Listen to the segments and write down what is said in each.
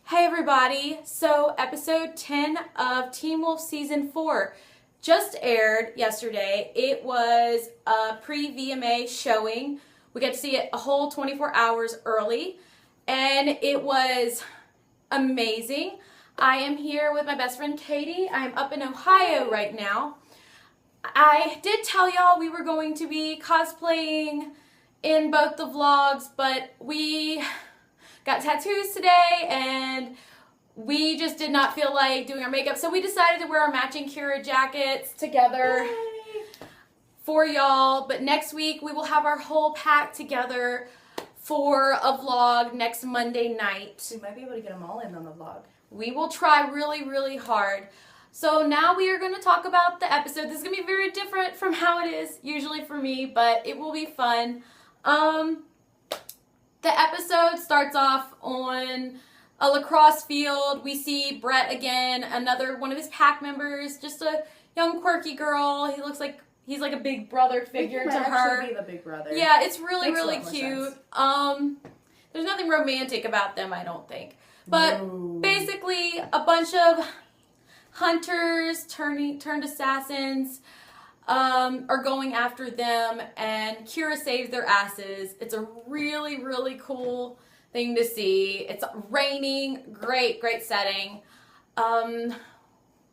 Hey everybody, so episode 10 of Teen Wolf Season 4 just aired yesterday. It was a pre-VMA showing. We got to see it a whole 24 hours early, and it was amazing. I am here with my best friend Katie. I'm up in Ohio right now. I did tell y'all we were going to be cosplaying in both the vlogs, but we got tattoos today and we just did not feel like doing our makeup, so we decided to wear our matching Kira jackets together for y'all. But next week we will have our whole pack together for a vlog next Monday night. We might be able to get them all in on the vlog. We will try really hard. So now we are going to talk about the episode. This is going to be very different from how it is usually for me, but it will be fun. The episode starts off on a lacrosse field. We see Brett again, another one of his pack members, just a young quirky girl. He looks like he's like a big brother figure to her. Actually be the big brother. Yeah, it's really Makes cute. There's nothing romantic about them, I don't think. But basically, a bunch of hunters turned assassins are going after them, and Kira saves their asses. It's a really cool thing to see. It's raining. Great setting.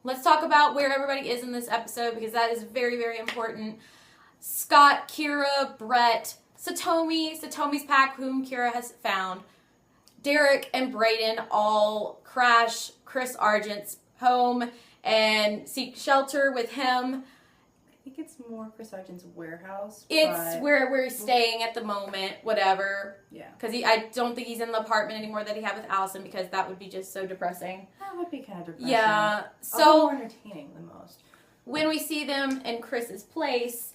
Let's talk about where everybody is in this episode, because that is very important. Scott, Kira, Brett, Satomi's pack, whom Kira has found, Derek and Brayden all crash Chris Argent's home and seek shelter with him. I think it's more Chris Sargent's warehouse. It's where he's staying at the moment, whatever. Yeah. Because I don't think he's in the apartment anymore that he had with Allison, because that would be just so depressing. That would be kind of depressing. Yeah. So more entertaining the most. When we see them in Chris's place,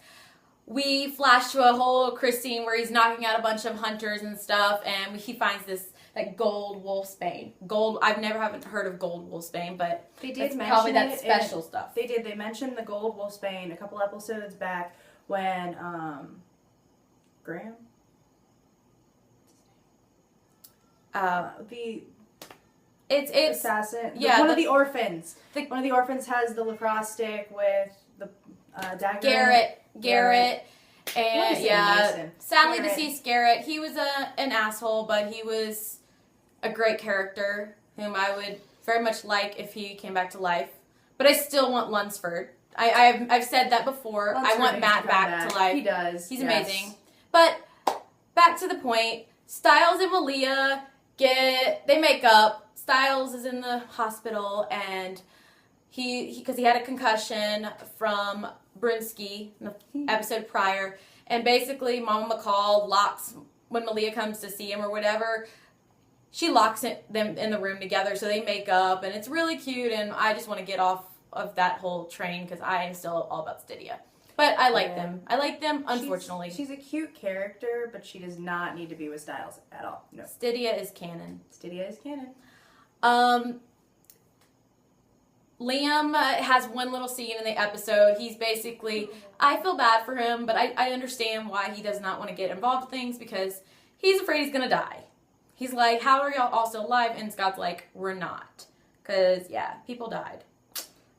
we flash to a whole Chris scene where he's knocking out a bunch of hunters and stuff, and he finds this like gold wolfsbane. I've never haven't heard of gold wolfsbane, but they did mention probably that special stuff. They did. They mentioned the gold wolfsbane a couple episodes back when Graham, it's assassin. Yeah, one of the orphans. One of the orphans has the lacrosse stick with the dagger. Garrett. And Mason. sadly Garrett. deceased Garrett. He was an asshole, but he was a great character whom I would very much like if he came back to life. But I still want Lunsford. I've said that before. Lunsford I want needs Matt to come back to life. He does. He's yes. amazing. But back to the point. Styles and Malia they make up. Styles is in the hospital, and because he had a concussion from Brinsky in the episode prior, and basically Mama McCall locks, when Malia comes to see him or whatever, she locks them in the room together, so they make up, and it's really cute, and I just want to get off of that whole train because I am still all about Stydia. But I like them. I like them, unfortunately. She's a cute character, but she does not need to be with Styles at all. No. Stydia is canon. Stydia is canon. Liam has one little scene in the episode. He's basically, I feel bad for him, but I understand why he does not want to get involved with things, because he's afraid he's going to die. He's like, how are y'all all still alive? And Scott's like, we're not. Because, yeah, people died.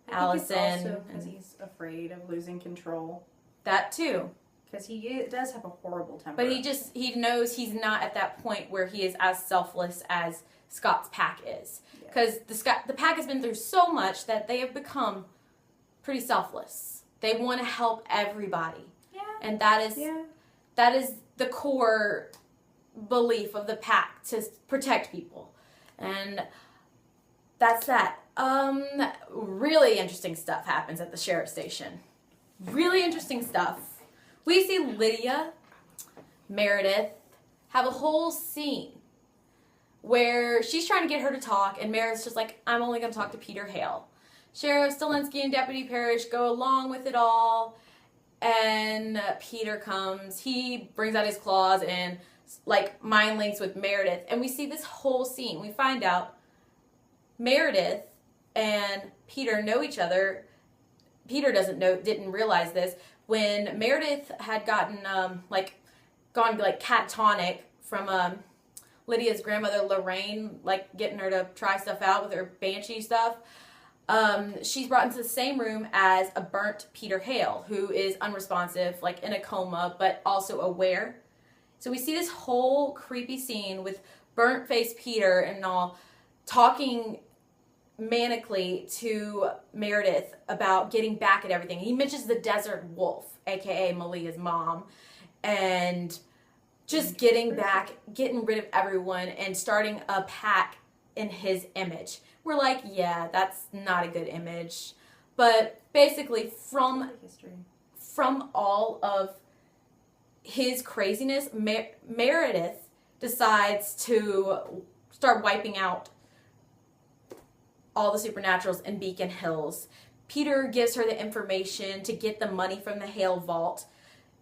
Allison. I think it's also because he's afraid of losing control. That too. Because he does have a horrible temper. But he knows he's not at that point where he is as selfless as Scott's pack is. Because the pack has been through so much that they have become pretty selfless. They want to help everybody. Yeah. And that is the core belief of the pack, to protect people. And that's that. Really interesting stuff happens at the sheriff's station. Really interesting stuff. We see Lydia, Meredith, have a whole scene where she's trying to get her to talk, and Meredith's just like, I'm only going to talk to Peter Hale. Sheriff Stilinski and Deputy Parrish go along with it all, and Peter comes. He brings out his claws and like mind links with Meredith, and we see this whole scene. We find out Meredith and Peter know each other. Peter didn't realize this. When Meredith had gone catatonic from Lydia's grandmother, Lorraine, like getting her to try stuff out with her banshee stuff. She's brought into the same room as a burnt Peter Hale, who is unresponsive, like in a coma, but also aware. So we see this whole creepy scene with burnt-faced Peter and all talking manically to Meredith about getting back at everything. He mentions the desert wolf, aka Malia's mom, and just getting back, getting rid of everyone and starting a pack in his image. We're like, yeah, that's not a good image. But basically from all of his craziness, Meredith decides to start wiping out all the supernaturals in Beacon Hills. Peter gives her the information to get the money from the Hale Vault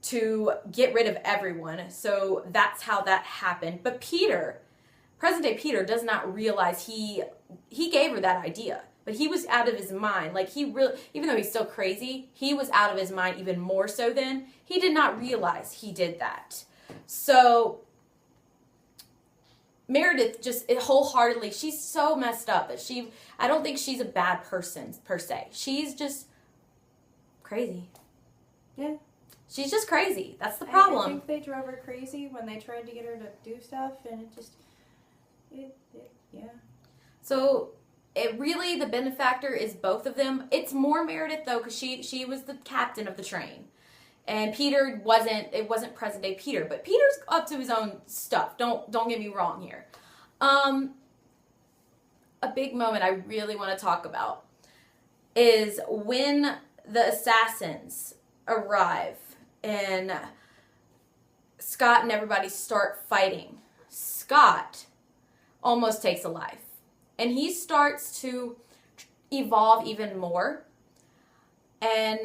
to get rid of everyone. So that's how that happened. But Peter, present day Peter, does not realize he gave her that idea. But he was out of his mind. Like, he really, even though he's still crazy, he was out of his mind even more so then. He did not realize he did that. So Meredith just wholeheartedly, she's so messed up that I don't think she's a bad person per se. She's just crazy. Yeah. She's just crazy. That's the problem. I think they drove her crazy when they tried to get her to do stuff, and it just, yeah. So it really, the benefactor is both of them. It's more Meredith though, because she was the captain of the train. And Peter it wasn't present day Peter, but Peter's up to his own stuff. Don't get me wrong here. A big moment I really want to talk about is when the assassins arrive and Scott and everybody start fighting. Scott almost takes a life. And he starts to evolve even more. And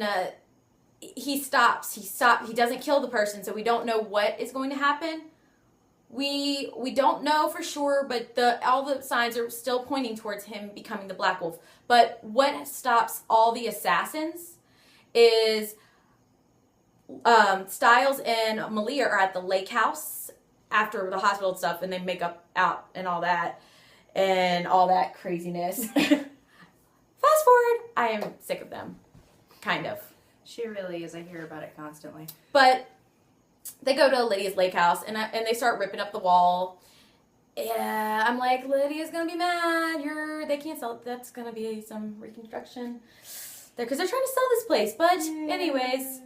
he stops. He doesn't kill the person, so we don't know what is going to happen. We don't know for sure, but all the signs are still pointing towards him becoming the Black Wolf. But what stops all the assassins is Styles and Malia are at the lake house after the hospital and stuff, and they make up out and all that craziness. Fast forward, I am sick of them, kind of. She really is. I hear about it constantly. But they go to Lydia's lake house and they start ripping up the wall. Yeah, I'm like, Lydia's gonna be mad. They can't sell it. That's gonna be some reconstruction there because they're trying to sell this place. But anyways,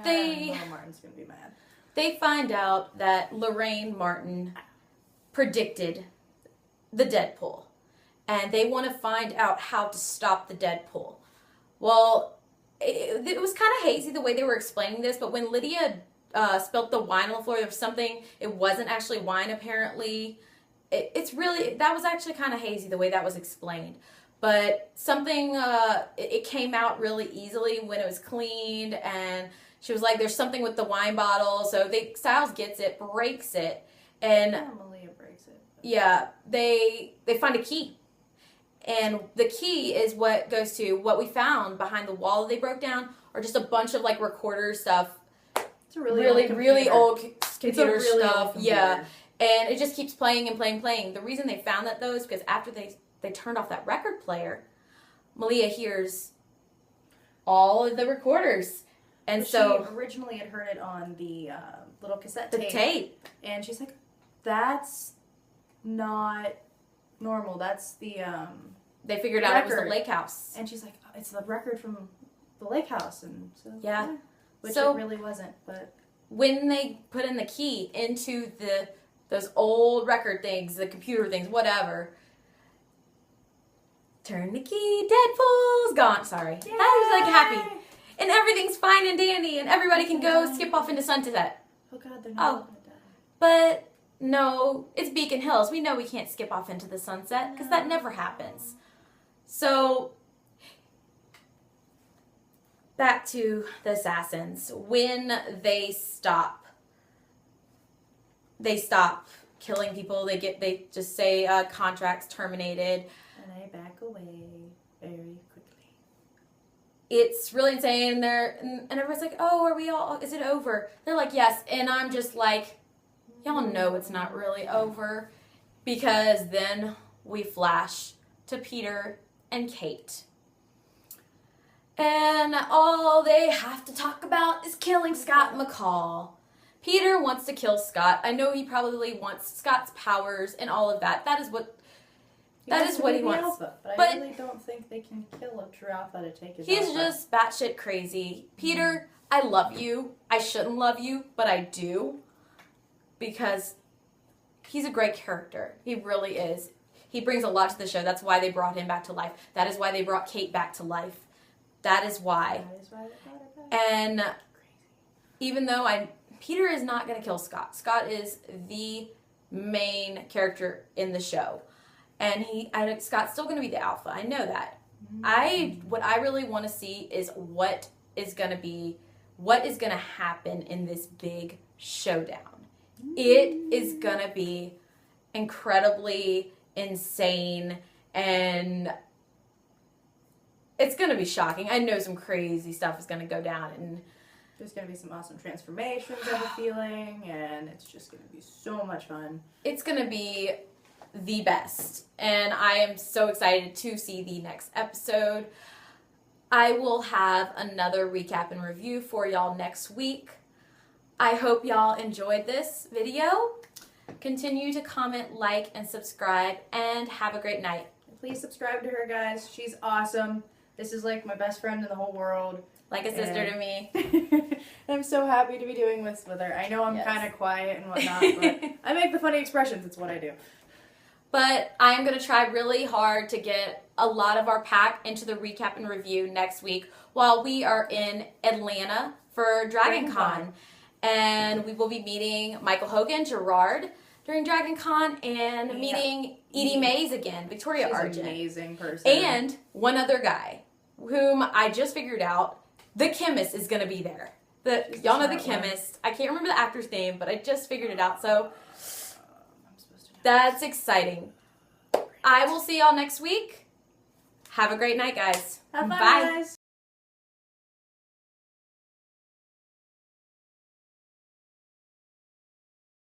Martin's gonna be mad. They find out that Lorraine Martin predicted the Deadpool, and they want to find out how to stop the Deadpool. Well, it was kind of hazy the way they were explaining this, but when Lydia spilled the wine on the floor, there was something, it wasn't actually wine apparently. That was actually kind of hazy the way that was explained. But something, it came out really easily when it was cleaned, and she was like, there's something with the wine bottle, so Styles gets it, breaks it, and Malia breaks it. Yeah, they find a key. And the key is what goes to what we found behind the wall that they broke down, or just a bunch of like recorder stuff. It's a really old computer really stuff. Old computer. Yeah. And it just keeps playing and playing and playing. The reason they found that though is because after they turned off that record player, Malia hears all of the recorders. And so she originally had heard it on the little cassette the tape. And she's like, that's not normal. That's the they figured out it was the lake house. And she's like, oh, it's the record from the lake house. And so yeah. Which it really wasn't, but when they put in the key into those old record things, the computer things, whatever, turn the key, Deadpool's gone. Sorry. Yay! I was like happy. And everything's fine and dandy and everybody can go skip off into sunset. Oh God, they're not gonna die. But no, it's Beacon Hills. We know we can't skip off into the sunset because that never happens. So back to the assassins. When they stop killing people. They just say contracts terminated. And they back away very quickly. It's really insane. And everyone's like, oh, is it over? They're like, yes. And I'm just like, y'all know it's not really over. because then we flash to Peter and Kate. And all they have to talk about is killing Scott McCall. Peter wants to kill Scott. I know he probably wants Scott's powers and all of that. That is what he wants. Alpha, but I really don't think they can kill a true alpha to take his He's alpha. just batshit crazy. Peter, I love you. I shouldn't love you, but I do. Because he's a great character. He really is. He brings a lot to the show. That's why they brought him back to life. That is why they brought Kate back to life. That is why. They brought her back. And even though Peter is not going to kill Scott. Scott is the main character in the show. And Scott's still going to be the alpha. I know that. What I really want to see is what is going to happen in this big showdown. It is going to be incredibly insane, and it's going to be shocking. I know some crazy stuff is going to go down, and there's going to be some awesome transformations, I have a feeling, and it's just going to be so much fun. It's going to be the best, and I am so excited to see the next episode. I will have another recap and review for y'all next week. I hope y'all enjoyed this video. Continue to comment, like, and subscribe, and have a great night. Please subscribe to her, guys. She's awesome. This is like my best friend in the whole world. Like a sister to me. I'm so happy to be doing this with her. I know I'm kind of quiet and whatnot, but I make the funny expressions. It's what I do. But I'm going to try really hard to get a lot of our pack into the recap and review next week while we are in Atlanta for Dragon Con. And we will be meeting Michael Hogan, Gerard, during Dragon Con, and meeting Edie Mays again, Victoria Argent. She's an amazing person. And one other guy, whom I just figured out, the chemist is going to be there. Y'all know the chemist. I can't remember the actor's name, but I just figured it out, so that's exciting. I will see y'all next week. Have a great night, guys. Have fun, Bye. guys.